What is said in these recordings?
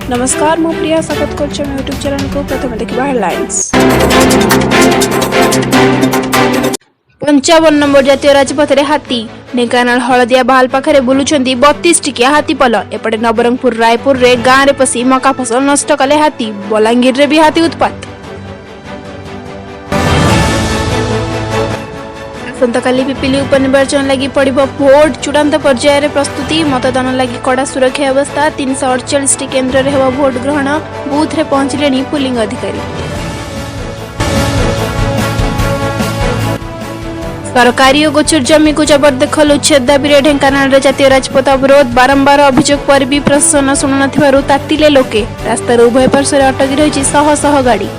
नमस्कार मु प्रिया स्वागत करछु यूट्यूब चैनल को। प्रथम देखिबा हेडलाइंस। 55 नंबर जातीय राजपथ रे हाथी। ढेंकानाल हलदिया बहाल पाखरे बुलुछंती 32 टिकिया हाथी पल। एपटे नवरंगपुर रायपुर रे गाँ रे पसी मका फसल नष्ट कले हाथी। बलांगीर रे भी हाथी उत्पात। आसंताकाली पिपिली उपनिर्वाचन लगी पड़िबो भोट। चूड़ांत पर्यायर प्रस्तुति। मतदान लगी कड़ा सुरक्षा व्यवस्था। 348 टी केन्द्र रे हेबो भोट ग्रहण। बूथ रे पहुंचलेनी पुलिंग अधिकारी। सरकारी और गोचर जमी को जबरदखल उच्छेद दाबी ढेंकानाल जातीय राजपथ अवरोध। बारंबार अभियोग पर भी प्रशासन शुणु नथिबारु तातिले लोके। रास्तार उभय पार्श्व अटकी रही शह शह गाड़ी।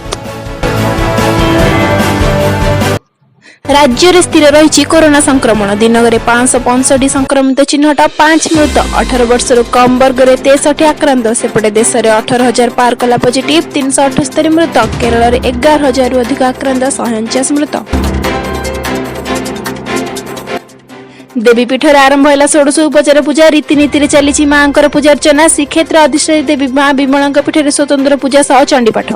राज्य में स्थिर रही कोरोना संक्रमण। दिनक 565 संक्रमित चिन्हट। 5 मृत। 18 वर्ष कम वर्ग में 63 आक्रांत। सेपटे देश में 18,000 पार कला पॉजिटिव। 378 मृत। केरल में 11,000 अधिक आक्रांत। 149 मृत। देवीपीठ आरंभ है 16 उपचार पूजा। रीतिनीति चली मां पूजार्चना। श्रीक्षेत्र अधिष्ठात्री देवी मां विमला पीठ में स्वतंत्र पूजा सह चंडीपाठ।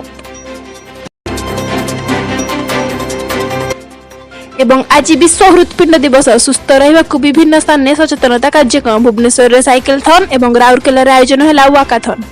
एवं आज विश्व हृत्पिंड दिवस। सुस्थ रहिबाकु विभिन्न स्थान में सचेतनता कार्यक्रम। भुवनेश्वर साइकेल थन एवं राउरकेला आयोजन है वाकाथन।